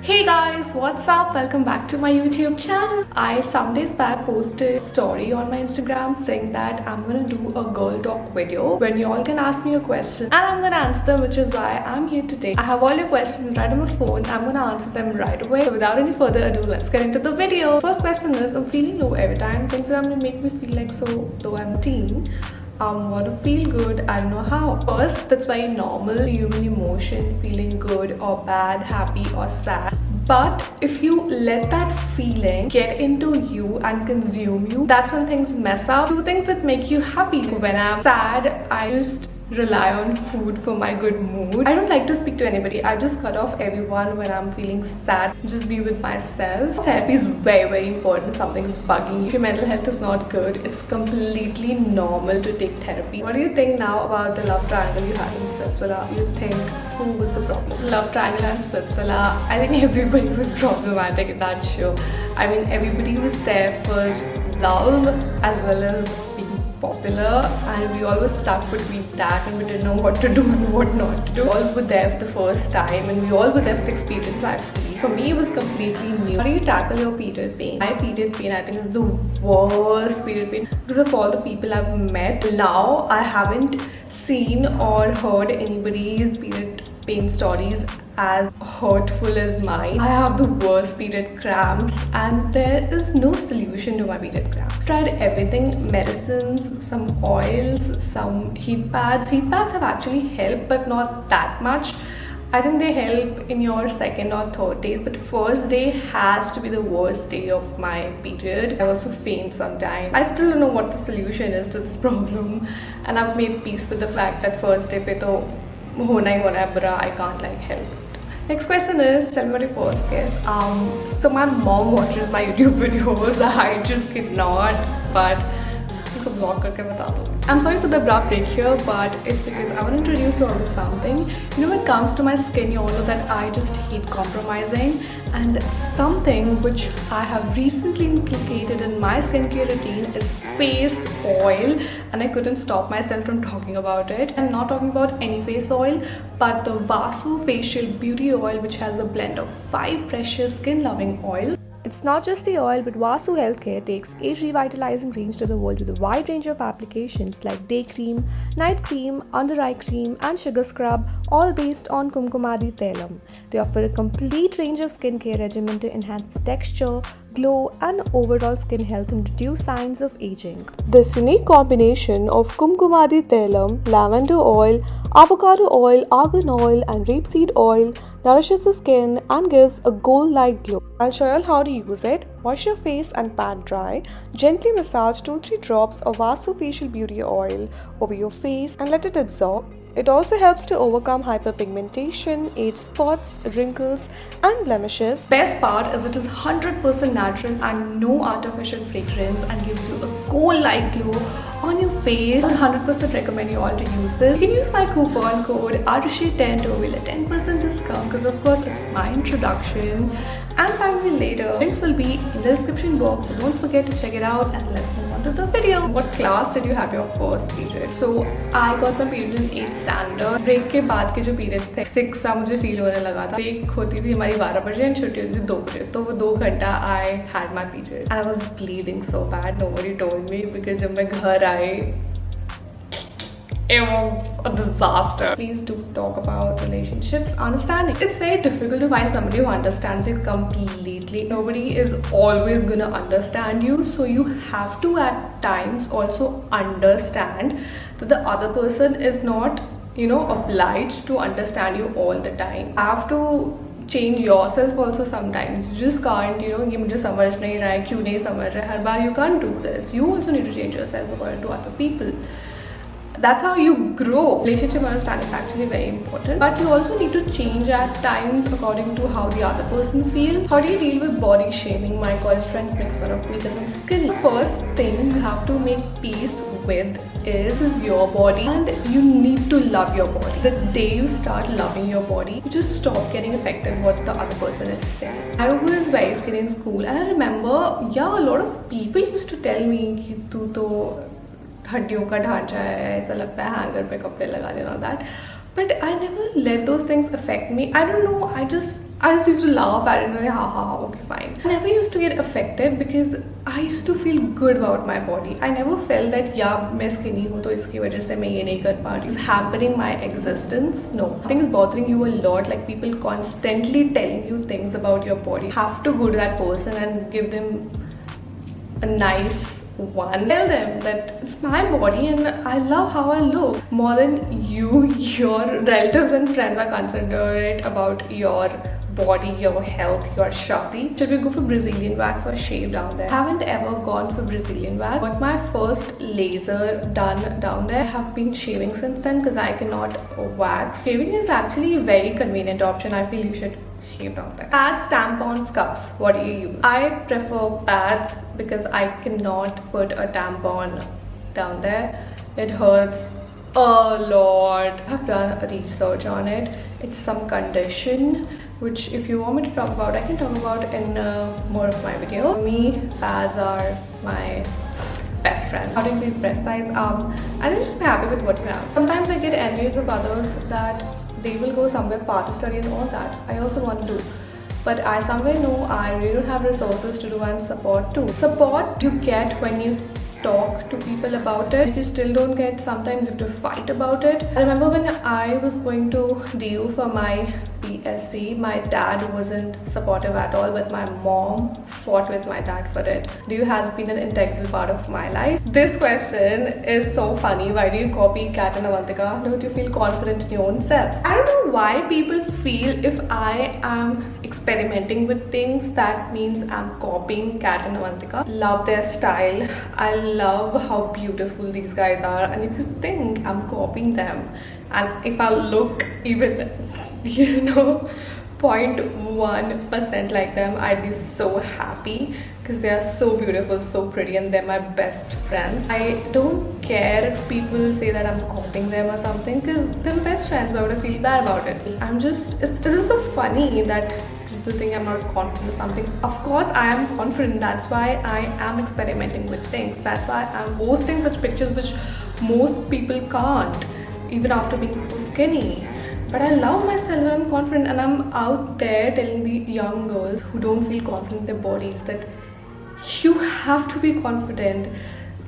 Hey guys, what's up? Welcome back to my YouTube channel. I some days back posted a story on my Instagram saying that I'm gonna do a girl talk video when you all can ask me a question and I'm gonna answer them, which is why I'm here today. I have all your questions right on my phone. I'm gonna answer them right away. So without any further ado, let's get into the video. First question is, I'm feeling low every time. Things are gonna make me feel like so though I'm a teen. Want to feel good, I don't know how. First, that's very normal human emotion, feeling good or bad, happy or sad. But if you let that feeling get into you and consume you, that's when things mess up. Two things that make you happy. When I'm sad, I just rely on food for my good mood. I don't like to speak to anybody. I just cut off everyone when I'm feeling sad. Just be with myself. Therapy is very important. Something's bugging you. If your mental health is not good, it's completely normal to take therapy. What do you think now about the love triangle you had in Splitsvilla? You think who was the problem? Love triangle and Splitsvilla. I think everybody was problematic in that show. I mean, everybody was there for love as well as popular, and we all were stuck between that and we didn't know what to do and what not to do. We all were there for the first time and we all were there for the experience. Actually, for me it was completely new. How do you tackle your period pain? My period pain, I think, is the worst period pain because of all the people I've met. Now I haven't seen or heard anybody's period pain stories as hurtful as mine. I have the worst period cramps and there is no solution to my period cramps. Tried everything, medicines, some oils, some heat pads. Heat pads have actually helped, but not that much. I think they help in your second or third days, but first day has to be the worst day of my period. I also faint sometimes. I still don't know what the solution is to this problem, and I've made peace with the fact that first day pe to hona hi hona hai bura, I can't help it. Next question is, tell me what your first guess. So my mom watches my YouTube videos. I just cannot, but vlog karke bata do. I'm sorry for the abrupt break here, but it's because I want to introduce you all with something. You know, when it comes to my skin, you all know that I just hate compromising, and something which I have recently inculcated in my skincare routine is face oil, and I couldn't stop myself from talking about it. I'm not talking about any face oil, but the Vasu facial beauty oil, which has a blend of 5 precious skin loving oil. It's not just the oil, but Vasu Healthcare takes age revitalizing range to the world with a wide range of applications like day cream, night cream, under eye cream, and sugar scrub, all based on Kumkumadi Tailam. They offer a complete range of skincare regimen to enhance the texture, glow, and overall skin health and reduce signs of aging. This unique combination of Kumkumadi Tailam, lavender oil, avocado oil, argan oil, and rapeseed oil nourishes the skin and gives a gold-like glow. I'll show you all how to use it. Wash your face and pat dry. Gently massage 2-3 drops of Vasu facial beauty oil over your face and let it absorb. It also helps to overcome hyperpigmentation, age spots, wrinkles, and blemishes. Best part is it is 100% natural and no artificial fragrance and gives you a gold-like glow on your face. I 100% recommend you all to use this. You can use my coupon code RTSHI10 to avail a 10% discount because of course it's my introduction, and thank me later. Links will be in the description box, so don't forget to check it out, and let's move on to the video. What class did you have your first period? So I got my period in 8th standard. Break के बाद के जो periods थे 6 सा मुझे feel होने लगा था. Break होती थी हमारी 12 बजे and छुट्टी होती थी 2 बजे. तो वो 2 घंटा I had my period and I was bleeding so bad. Nobody told me because जब मैं घर आई, it was a disaster. Please do talk about relationships, understanding. It's very difficult to find somebody who understands you completely. Nobody is always gonna understand you, so you have to at times also understand that the other person is not, obliged to understand you all the time. You have to change yourself also sometimes. You just can't, ये मुझे समझ नहीं रहा है, क्यों नहीं समझ रहा है, हर बार you can't do this. You also need to change yourself according to other people. That's how you grow. Relationship understanding is actually very important, but you also need to change at times according to how the other person feels. How do you deal with body shaming? My college friends make fun of me because I'm skinny. The first thing you have to make peace with is your body, and you need to love your body. The day you start loving your body, you just stop getting affected what the other person is saying. I was very skinny in school, and I remember, a lot of people used to tell me कि तू तो हड्डियों का ढांचा है, ऐसा लगता है हैंगर पे कपड़े लगा देना, that. But I never let those things affect me. I don't know, I just I just used to laugh at it and like, ha, okay, fine. I never used to get affected because I used to feel good about my body. I never felt that, yeah, मैं skinny हूँ तो इसकी वजह से मैं ये नहीं कर पा रही. It's hampering my existence. No. Things bothering you a lot, like people constantly telling you things about your body. You have to go to that person and give them a nice one. Tell them that it's my body and I love how I look. More than you, your relatives and friends are considerate about your body, your health, your shakti. Should we go for Brazilian wax or shave down there? I haven't ever gone for Brazilian wax. Got my first laser done down there. I have been shaving since then because I cannot wax. Shaving is actually a very convenient option. I feel you should shave down there. Pads, tampons, cups. What do you use? I prefer pads because I cannot put a tampon down there. It hurts a lot. I've done a research on it. It's some condition which if you want me to talk about, I can talk about in more of my video. For me, pads are my best friend. How to increase breast size? I think just be happy with what you have. Sometimes I get envious of others that they will go somewhere far to study and all that. I also want to do. But I somewhere know I really don't have resources to do and support too. Support you get when you talk to people about it. If you still don't get, sometimes you have to fight about it. I remember when I was going to DU for my BSc, my dad wasn't supportive at all, but my mom fought with my dad for it. DU has been an integral part of my life. This question is so funny. Why do you copy Kat and Avantika? Don't you feel confident in your own self? I don't know why people feel if I am experimenting with things, that means I'm copying Kat and Avantika. Love their style. I love how beautiful these guys are, and if you think I'm copying them, and if I look even 0.1% like them, I'd be so happy because they are so beautiful, so pretty, and they're my best friends. I don't care if people say that I'm copying them or something because they're my best friends. Why would I feel bad about it? It's just so funny that people think I'm not confident or something. Of course I am confident. That's why I am experimenting with things. That's why I'm posting such pictures which most people can't, even after being so skinny. But I love myself and I'm confident, and I'm out there telling the young girls who don't feel confident in their bodies that you have to be confident.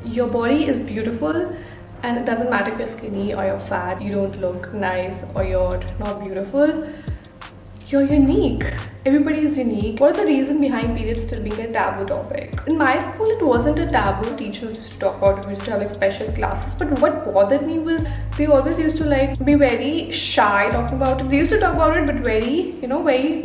Your body is beautiful, and it doesn't matter if you're skinny or you're fat, you don't look nice or you're not beautiful. You're unique. Everybody is unique. What is the reason behind periods still being a taboo topic? In my school, it wasn't a taboo. Teachers used to talk about it. We used to have like special classes. But what bothered me was they always used to like be very shy talking about it. They used to talk about it, but very, very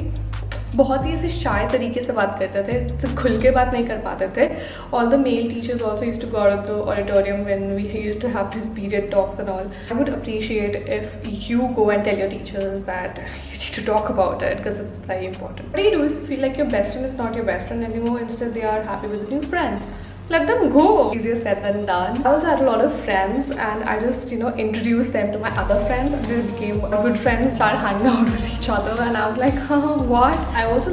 बहुत ही ऐसे शाय तरीके से बात करते थे, खुल के बात नहीं कर पाते थे. All the male teachers also used to go out of the auditorium when we used to have these period talks and all. I would appreciate if you go and tell your teachers that you need to talk about it because it's very important. What do you do if you feel like your best friend is not your best friend anymore? Instead, they are happy with new friends. Let them go. Easier said than done. I also had a lot of friends, and I just introduced them to my other friends, and they became good friends, started hanging out with each other, and I was like, what? I also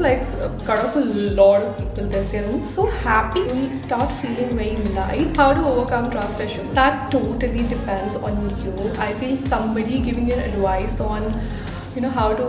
cut off a lot of people this year. I'm so happy. We start feeling very light. How to overcome trust issues? That totally depends on you. I feel somebody giving you advice on how to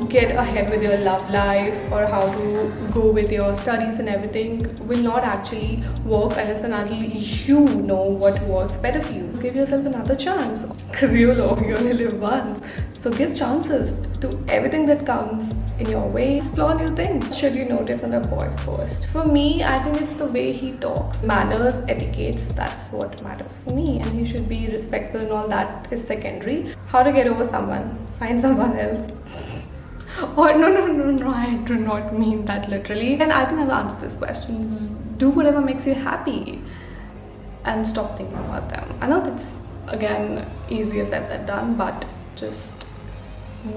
get ahead with your love life or how to go with your studies and everything will not actually work unless and until you know what works better for you. Give yourself another chance because you only live once. So give chances to everything that comes in your way. Explore new things. Should you notice in a boy first? For me, I think it's the way he talks. Manners, etiquettes, that's what matters for me. And he should be respectful and all that is secondary. How to get over someone? Find someone else. Or no, I do not mean that literally. And I think I've answered these questions. Do whatever makes you happy and stop thinking about them. I know that's again easier said than done, but just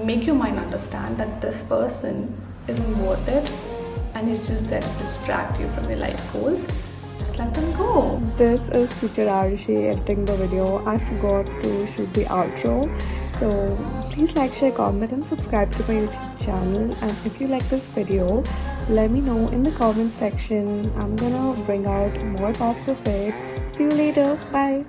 make your mind understand that this person isn't worth it and it's just there to distract you from your life goals. Just let them go. This is future Arishi editing the video. I forgot to shoot the outro. So please like, share, comment and subscribe to my YouTube channel. And if you like this video, let me know in the comment section. I'm gonna bring out more parts of it. See you later. Bye.